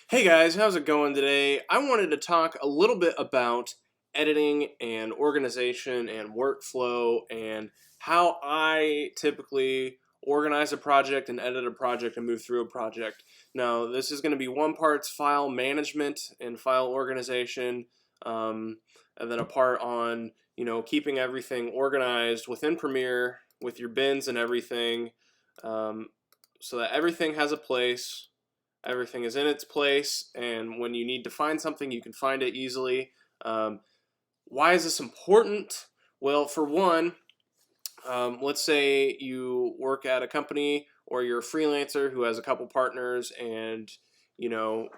Hey guys, how's it going today? I wanted to talk a little bit about editing and organization and workflow and how I typically organize a project and edit a project and move through a project. Now, this is going to be one part's file management and file organization, um, and then a part on keeping everything organized within Premiere with your bins and everything, um, so that everything has a place. Everything is in its place, and when you need to find something, you can find it easily. Um, why is this important? Well, for one, let's say you work at a company or you're a freelancer who has a couple partners, and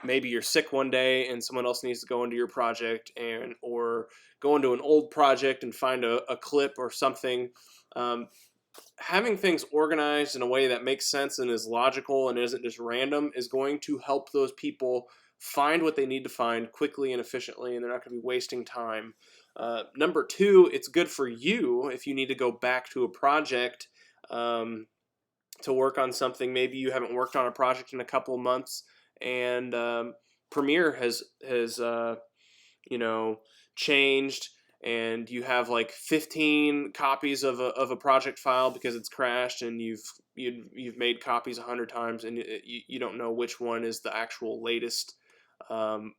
maybe you're sick one day and someone else needs to go into your project and or go into an old project and find a clip or something. Um, Having things organized in a way that makes sense and is logical and isn't just random is going to help those people find what they need to find quickly and efficiently, and they're not going to be wasting time. Number two, it's good for you if you need to go back to a project, um, to work on something. Maybe you haven't worked on a project in a couple of months, and Premiere has you know, changed, and you have like 15 copies of a project file because it's crashed, and you've made copies 100 times, and you don't know which one is the actual latest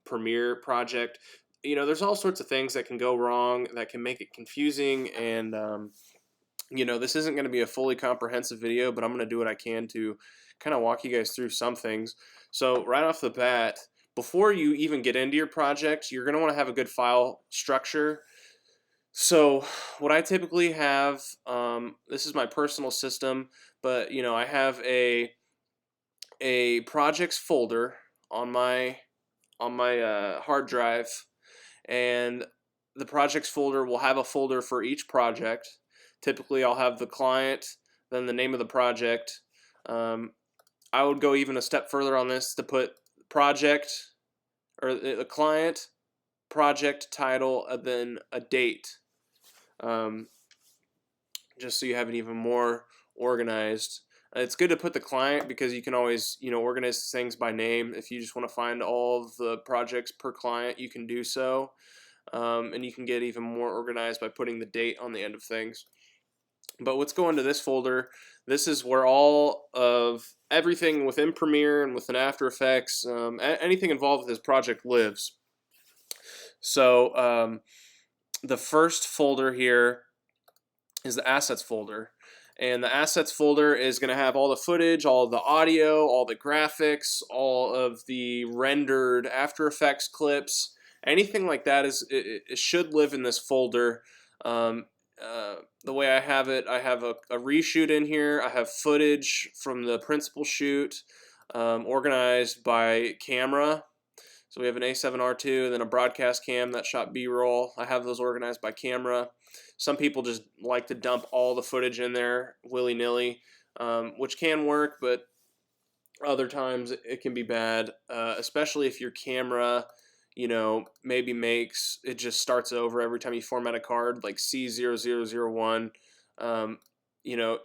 Premiere project. There's all sorts of things that can go wrong that can make it confusing, and this isn't going to be a fully comprehensive video, but I'm going to do what I can to kind of walk you guys through some things. So right off the bat, before you even get into your project, you're going to want to have a good file structure. So what I typically have, this is my personal system, but I have a projects folder on my hard drive, and the projects folder will have a folder for each project. Typically, I'll have the client, then the name of the project. Um, I would go even a step further on this to put project or the client, project title, and then a date, um, just so you have it even more organized. It's good to put the client because you can always organize things by name. If you just want to find all of the projects per client, you can do so. And you can get even more organized by putting the date on the end of things. But let's go into this folder. This is where all of everything within Premiere and within After Effects, anything involved with this project lives. So the first folder here is the Assets folder. And the Assets folder is going to have all the footage, all of the audio, all the graphics, all of the rendered After Effects clips. Anything like that it should live in this folder. The way I have it, I have a reshoot in here. I have footage from the principal shoot, organized by camera. So we have an A7R2 and then a broadcast cam that shot B-roll. I have those organized by camera. Some people just like to dump all the footage in there willy-nilly, which can work, but other times it can be bad, especially if your camera, maybe makes it just starts over every time you format a card, like C0001.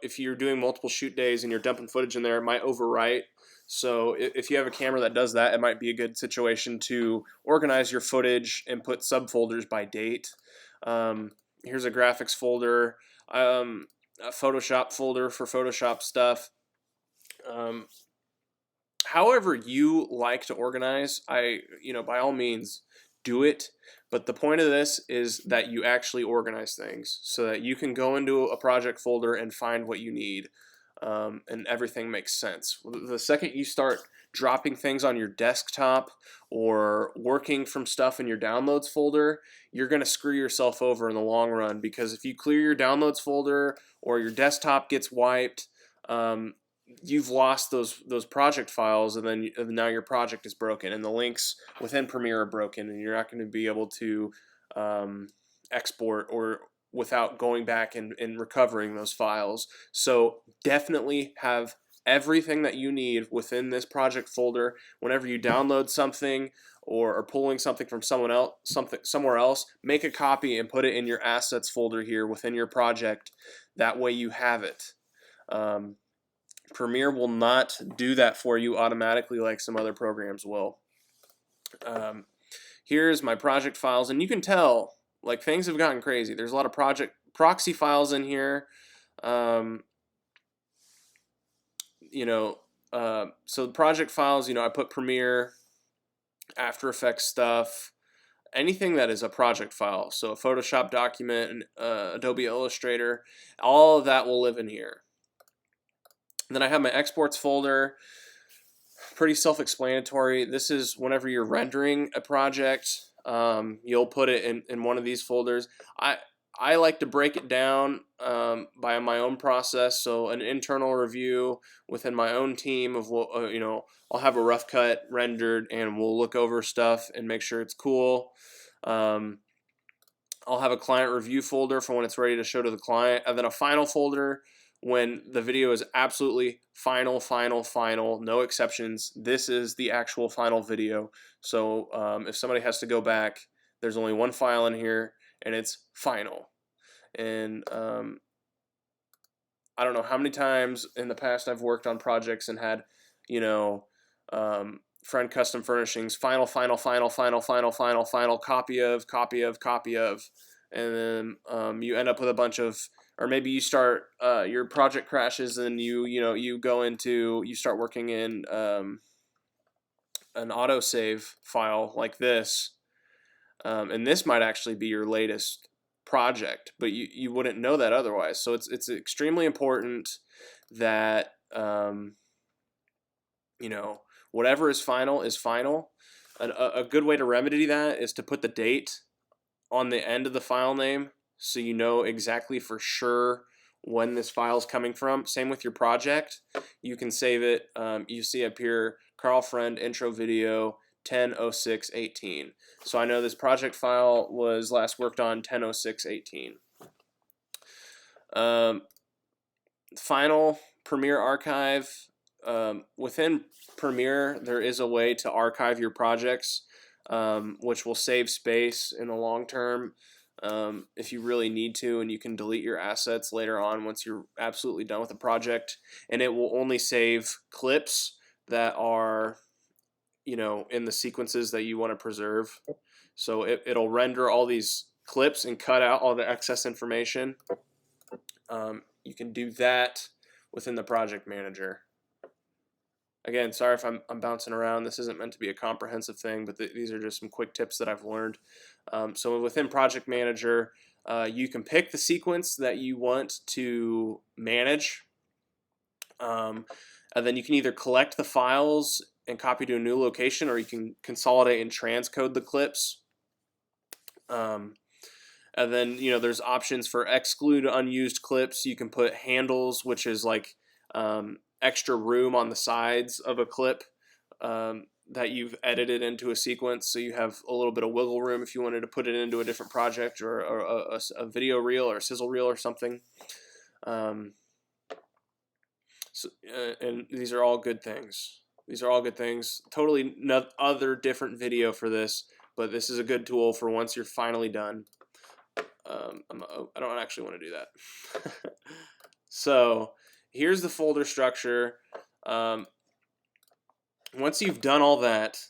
If you're doing multiple shoot days and you're dumping footage in there, it might overwrite. So if you have a camera that does that, it might be a good situation to organize your footage and put subfolders by date. Here's a graphics folder, a Photoshop folder for Photoshop stuff. However you like to organize, by all means do it. But the point of this is that you actually organize things so that you can go into a project folder and find what you need, and everything makes sense. The second you start dropping things on your desktop or working from stuff in your downloads folder, you're going to screw yourself over in the long run, because if you clear your downloads folder or your desktop gets wiped, you've lost those project files, and then now your project is broken, and the links within Premiere are broken, and you're not going to be able to export or without going back and recovering those files. So definitely have everything that you need within this project folder. Whenever you download something or are pulling something from somewhere else, make a copy and put it in your assets folder here within your project. That way you have it. Premiere will not do that for you automatically like some other programs will. Um, here's my project files, and you can tell like things have gotten crazy. There's a lot of project proxy files in here. Um, you know, so the project files, I put Premiere, After Effects stuff, anything that is a project file. So a Photoshop document, an Adobe Illustrator, all of that will live in here. And then I have my exports folder. Pretty self-explanatory. This is whenever you're rendering a project, you'll put it in one of these folders. I like to break it down by my own process. So an internal review within my own team of what I'll have a rough cut rendered, and we'll look over stuff and make sure it's cool. I'll have a client review folder for when it's ready to show to the client, and then a final folder when the video is absolutely final, no exceptions. This is the actual final video. So if somebody has to go back, there's only one file in here, and it's final. And I don't know how many times in the past I've worked on projects and had, Friend Custom Furnishings, final, copy of, and then you end up with a bunch of, or maybe you start, your project crashes and you start working in an autosave file like this, and this might actually be your latest project, but you wouldn't know that otherwise. So it's extremely important that whatever is final is final. A good way to remedy that is to put the date on the end of the file name, so you know exactly for sure when this file is coming from. Same with your project. You can save it. You see up here, Carl Friend intro video 10/06/18. So I know this project file was last worked on 10/06/18. Final Premiere archive. Within Premiere, there is a way to archive your projects, which will save space in the long term if you really need to, and you can delete your assets later on once you're absolutely done with the project, and it will only save clips that are in the sequences that you want to preserve. So it'll render all these clips and cut out all the excess information. You can do that within the project manager. Again, sorry if I'm bouncing around. This isn't meant to be a comprehensive thing, but these are just some quick tips that I've learned. So within Project Manager, you can pick the sequence that you want to manage, and then you can either collect the files and copy to a new location, or you can consolidate and transcode the clips. And then there's options for exclude unused clips. You can put handles, which is like extra room on the sides of a clip that you've edited into a sequence, so you have a little bit of wiggle room if you wanted to put it into a different project, or a video reel or a sizzle reel or something. And these are all good things. Totally other different video for this, but this is a good tool for once you're finally done. I don't actually want to do that. So here's the folder structure. Once you've done all that,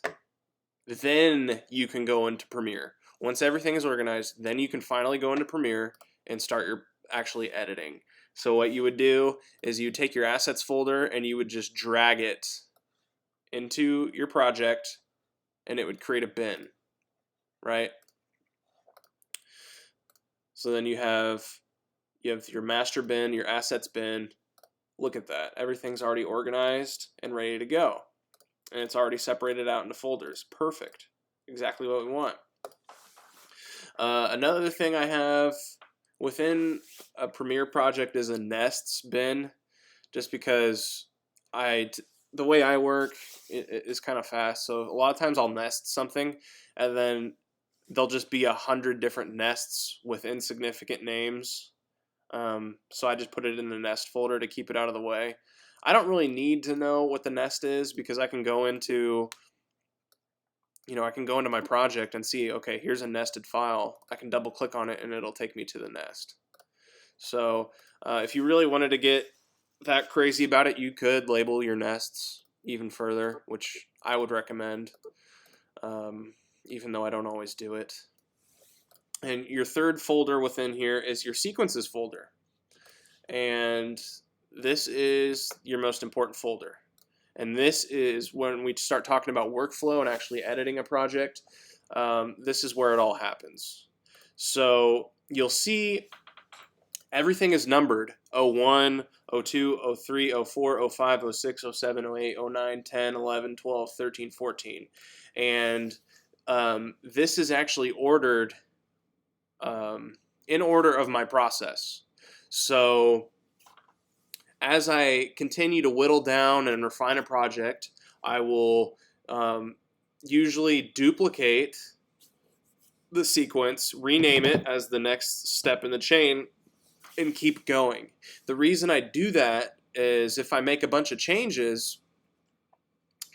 then you can go into Premiere. Once everything is organized, then you can finally go into Premiere and start your actually editing. So what you would do is you would take your assets folder and you would just drag it into your project, and it would create a bin, right? So then you have your master bin, your assets bin. Look at that. Everything's already organized and ready to go. And it's already separated out into folders. Perfect. Exactly what we want. Another thing I have within a Premiere project is a nests bin, just because the way I work is kind of fast. So a lot of times I'll nest something, and then there'll just be 100 different nests with insignificant names. So I just put it in the nest folder to keep it out of the way. I don't really need to know what the nest is, because I can go into my project and see, okay, here's a nested file. I can double click on it and it'll take me to the nest. So if you really wanted to get that crazy about it, you could label your nests even further, which I would recommend. even though I don't always do it. And your third folder within here is your sequences folder. And this is your most important folder. And this is when we start talking about workflow and actually editing a project. This is where it all happens. So you'll see everything is numbered: 01, 02, 03, 04, 05, 06, 07, 08, 09, 10, 11, 12, 13, 14. And this is actually ordered in order of my process. So as I continue to whittle down and refine a project, I will usually duplicate the sequence, rename it as the next step in the chain, and keep going. The reason I do that is if I make a bunch of changes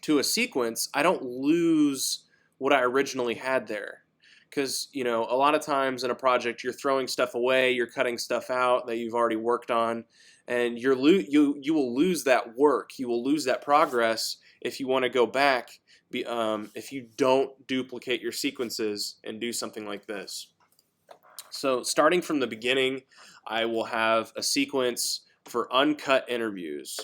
to a sequence, I don't lose what I originally had there. Because, you know, a lot of times in a project, you're throwing stuff away, you're cutting stuff out that you've already worked on, and you will lose that work, you will lose that progress if you want to go back, if you don't duplicate your sequences and do something like this. So starting from the beginning, I will have a sequence for uncut interviews,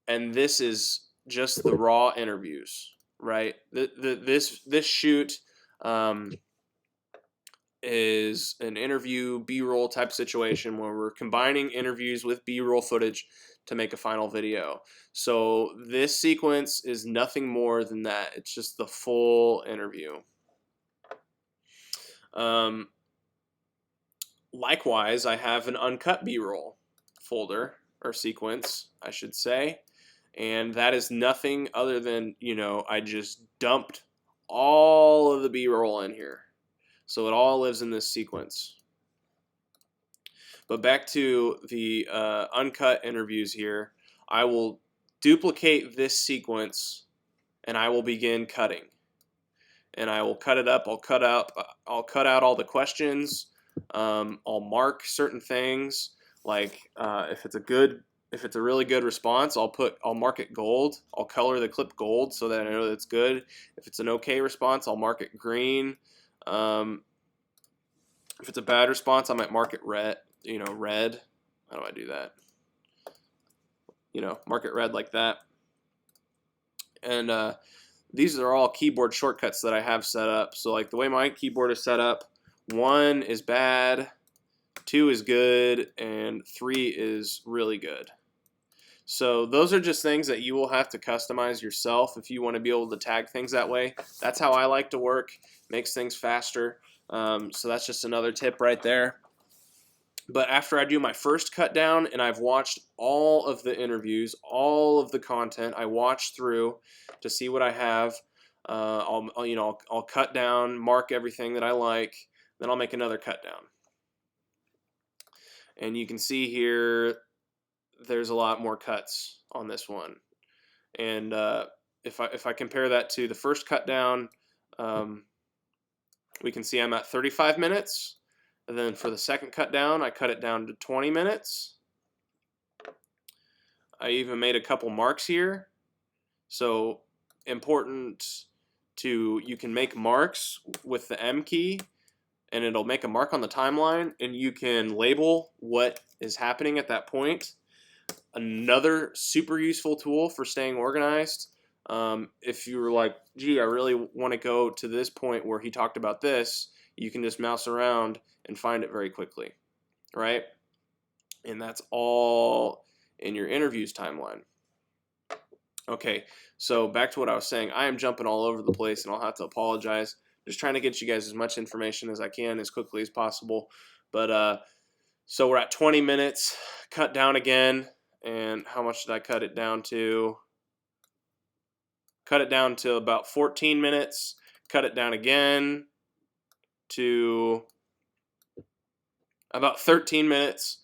and this is just the raw interviews, right? This shoot is an interview B-roll type situation where we're combining interviews with B-roll footage to make a final video. So this sequence is nothing more than that. It's just the full interview. Likewise, I have an uncut B-roll folder, or sequence, I should say. And that is nothing other than, you know, I just dumped all of the B-roll in here. So it all lives in this sequence. But back to the uncut interviews here, I will duplicate this sequence and I will begin cutting. And I will cut it up. I'll cut out all the questions. I'll mark certain things, like if it's a really good response, I'll mark it gold. I'll color the clip gold so that I know that it's good. If it's an okay response, I'll mark it green. If it's a bad response, I might mark it red. You know, red. How do I do that? You know, mark it red like that. And these are all keyboard shortcuts that I have set up. So like the way my keyboard is set up, 1 is bad, 2 is good, and 3 is really good. So those are just things that you will have to customize yourself if you want to be able to tag things that way. That's how I like to work. Makes things faster. So that's just another tip right there. But after I do my first cut down and I've watched all of the interviews, all of the content, I watch through to see what I have. I'll cut down, mark everything that I like, then I'll make another cut down. And you can see here, there's a lot more cuts on this one. And if I compare that to the first cut down, we can see I'm at 35 minutes. And then for the second cut down, I cut it down to 20 minutes. I even made a couple marks here. So important you can make marks with the M key, and it'll make a mark on the timeline, and you can label what is happening at that point. Another super useful tool for staying organized. If you were like, gee, I really want to go to this point where he talked about this, you can just mouse around and find it very quickly, right? And that's all in your interviews timeline. Okay, so back to what I was saying. I am jumping all over the place, and I'll have to apologize. Just trying to get you guys as much information as I can as quickly as possible. But so we're at 20 minutes, cut down again. And how much did I cut it down to? Cut it down to about 14 minutes. Cut it down again to about 13 minutes.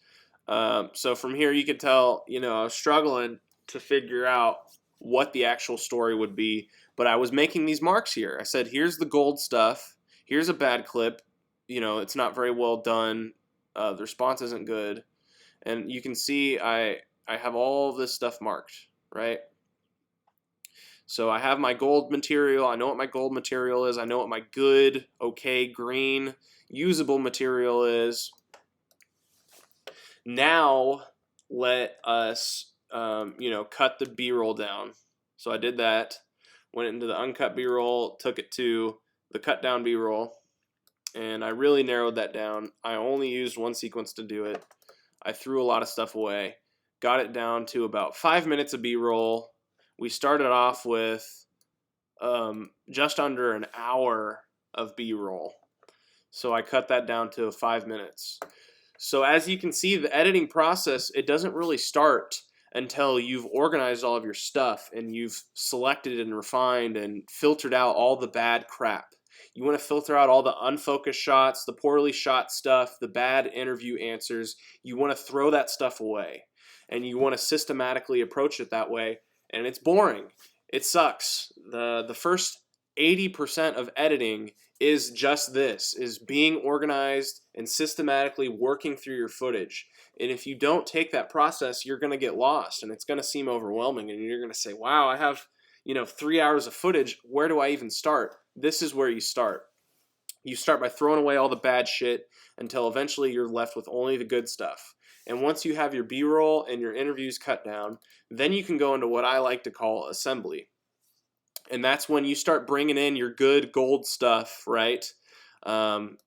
So from here you can tell, you know, I was struggling to figure out what the actual story would be. But I was making these marks here. I said, here's the gold stuff. Here's a bad clip. You know, it's not very well done. The response isn't good. And you can see I have all this stuff marked, right? So I have my gold material. I know what my gold material is. I know what my good, okay, green, usable material is. Now let us, cut the B-roll down. So I did that. Went into the uncut B-roll, took it to the cut down B-roll, and I really narrowed that down. I only used one sequence to do it. I threw a lot of stuff away. Got it down to about 5 minutes of B-roll. We started off with just under an hour of B-roll. So I cut that down to 5 minutes. So as you can see, the editing process, it doesn't really start until you've organized all of your stuff and you've selected and refined and filtered out all the bad crap. You want to filter out all the unfocused shots, the poorly shot stuff, the bad interview answers. You want to throw that stuff away. And you want to systematically approach it that way. And it's boring. It sucks. The first 80% of editing is just this, is being organized and systematically working through your footage. And if you don't take that process, you're going to get lost and it's going to seem overwhelming and you're going to say, wow, I have 3 hours of footage. Where do I even start? This is where you start. You start by throwing away all the bad shit until eventually you're left with only the good stuff. And once you have your B-roll and your interviews cut down, then you can go into what I like to call assembly. And that's when you start bringing in your good gold stuff, right? And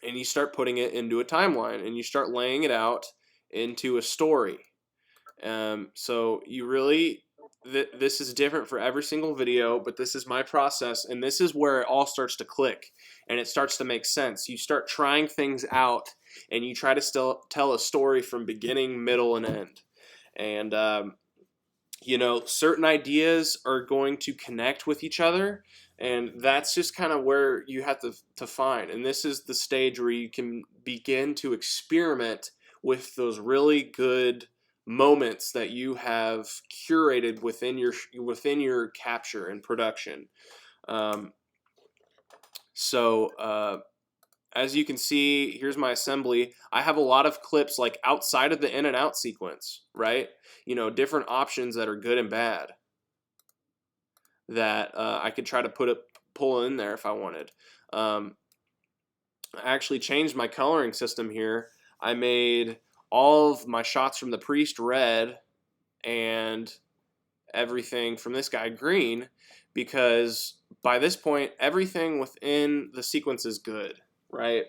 you start putting it into a timeline and you start laying it out into a story. So you really, this is different for every single video, but this is my process, and this is where it all starts to click and it starts to make sense. You start trying things out and you try to still tell a story from beginning, middle, and end. And certain ideas are going to connect with each other, and that's just kind of where you have to find. And this is the stage where you can begin to experiment with those really good moments that you have curated within your capture and production. As you can see, here's my assembly. I have a lot of clips like outside of the in and out sequence, right? Different options that are good and bad that I could try to pull in there if I wanted. I actually changed my coloring system here. I made all of my shots from the priest red and everything from this guy green, because by this point, everything within the sequence is good. Right?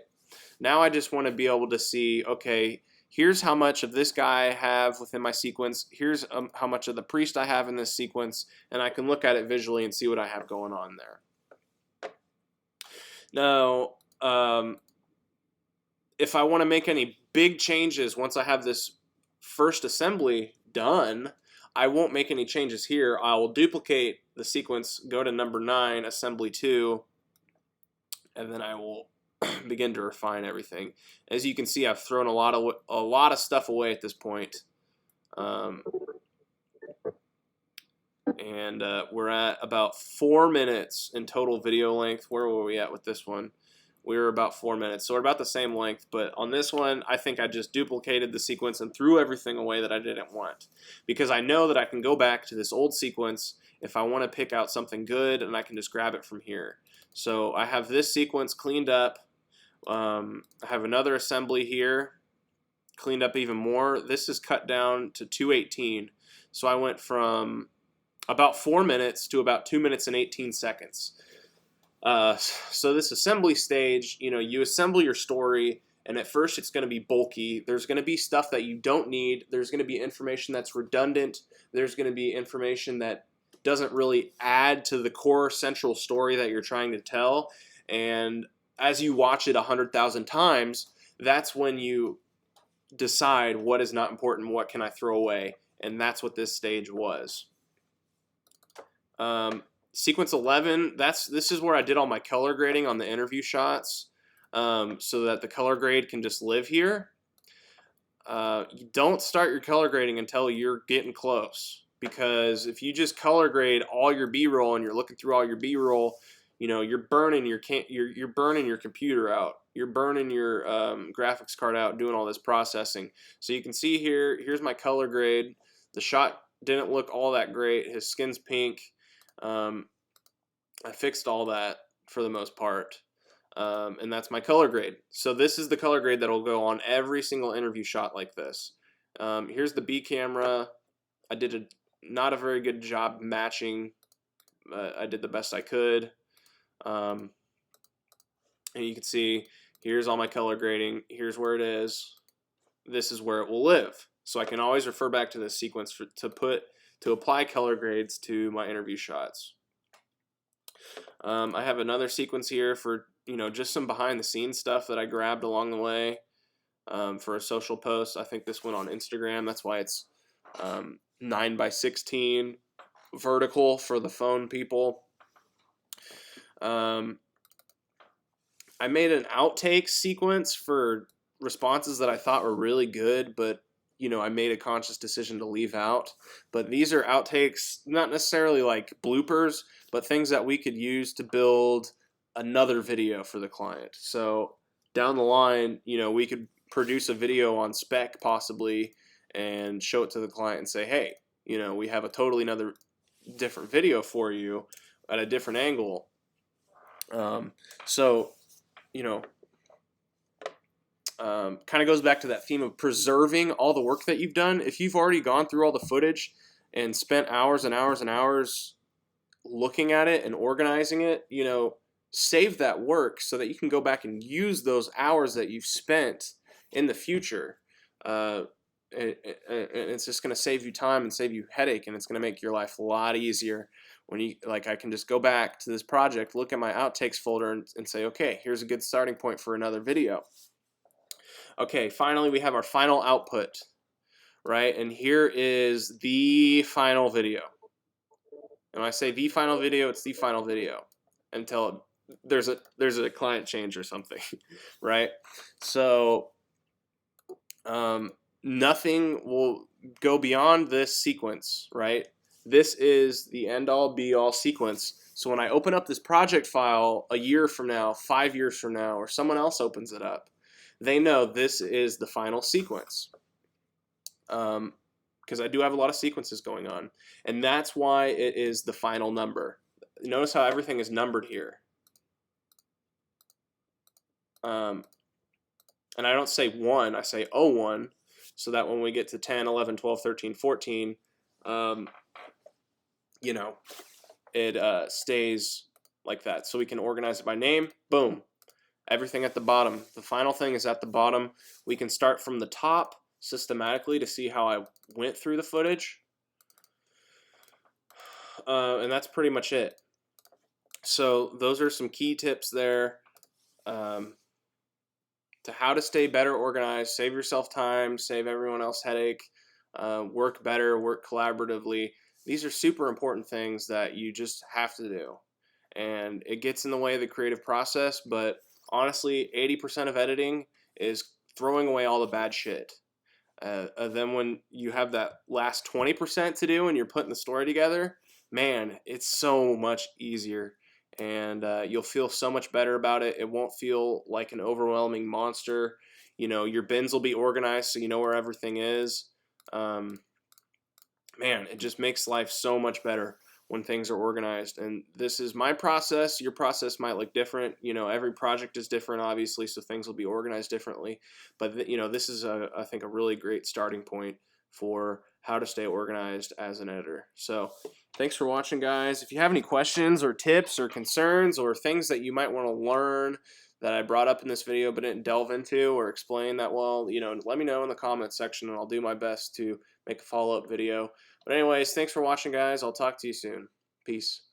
Now I just want to be able to see, okay, here's how much of this guy I have within my sequence. Here's how much of the priest I have in this sequence, and I can look at it visually and see what I have going on there. Now, if I want to make any big changes once I have this first assembly done, I won't make any changes here. I will duplicate the sequence, go to number 9, assembly 2, and then I will begin to refine everything. As you can see, I've thrown a lot of stuff away at this point. And we're at about 4 minutes in total video length. Where were we at with this one? We were about 4 minutes, so we're about the same length. But on this one, I think I just duplicated the sequence and threw everything away that I didn't want, because I know that I can go back to this old sequence if I want to pick out something good, and I can just grab it from here. So I have this sequence cleaned up. I have another assembly here cleaned up even more. This is cut down to 2:18. So I went from about 4 minutes to about 2 minutes and 18 seconds. So this assembly stage, you assemble your story, and at first it's going to be bulky. There's going to be stuff that you don't need. There's going to be information that's redundant. There's going to be information that doesn't really add to the core central story that you're trying to tell. And as you watch it 100,000 times, that's when you decide what is not important, what can I throw away, and that's what this stage was. Sequence 11, this is where I did all my color grading on the interview shots, so that the color grade can just live here. You don't start your color grading until you're getting close, because if you just color grade all your B-roll and you're looking through all your B-roll, you're burning your computer out. You're burning your graphics card out doing all this processing. So you can see here's my color grade. The shot didn't look all that great. His skin's pink. I fixed all that for the most part. And that's my color grade. So this is the color grade that will go on every single interview shot like this. Here's the B camera. I did not a very good job matching. I did the best I could. And you can see, here's all my color grading. Here's where it is. This is where it will live. So I can always refer back to this sequence to apply color grades to my interview shots. I have another sequence here for just some behind the scenes stuff that I grabbed along the way for a social post. I think this went on Instagram. That's why it's 9:16 vertical for the phone people. I made an outtake sequence for responses that I thought were really good, but I made a conscious decision to leave out. But these are outtakes, not necessarily like bloopers, but things that we could use to build another video for the client. So down the line, we could produce a video on spec possibly and show it to the client and say, hey, we have a totally different video for you at a different angle. Kind of goes back to that theme of preserving all the work that you've done. If you've already gone through all the footage and spent hours and hours and hours looking at it and organizing it, save that work so that you can go back and use those hours that you've spent in the future. It's just going to save you time and save you headache, and it's going to make your life a lot easier when I can just go back to this project, look at my outtakes folder and say, okay, here's a good starting point for another video. Okay, finally we have our final output, right? And here is the final video. And when I say the final video, it's the final video until there's a client change or something, right? So nothing will go beyond this sequence, right? This is the end-all be-all sequence. So when I open up this project file a year from now, 5 years from now, or someone else opens it up, they know this is the final sequence. Because I do have a lot of sequences going on. And that's why it is the final number. Notice how everything is numbered here. And I don't say 1, I say 01, so that when we get to 10, 11, 12, 13, 14, it stays like that. So we can organize it by name, boom. Everything at the bottom. The final thing is at the bottom. We can start from the top systematically to see how I went through the footage. And that's pretty much it. So those are some key tips there to how to stay better organized, save yourself time, save everyone else headache, work better, work collaboratively. These are super important things that you just have to do. And it gets in the way of the creative process, but honestly, 80% of editing is throwing away all the bad shit. Then when you have that last 20% to do and you're putting the story together, man, it's so much easier. And you'll feel so much better about it. It won't feel like an overwhelming monster. Your bins will be organized so you know where everything is. Man, it just makes life so much better when things are organized. And this is my process. Your process might look different. Every project is different, obviously, so things will be organized differently. But this is I think a really great starting point for how to stay organized as an editor. So thanks for watching, guys. If you have any questions or tips or concerns or things that you might want to learn that I brought up in this video but didn't delve into or explain that well, let me know in the comments section, and I'll do my best to make a follow-up video. But anyways, thanks for watching, guys. I'll talk to you soon. Peace.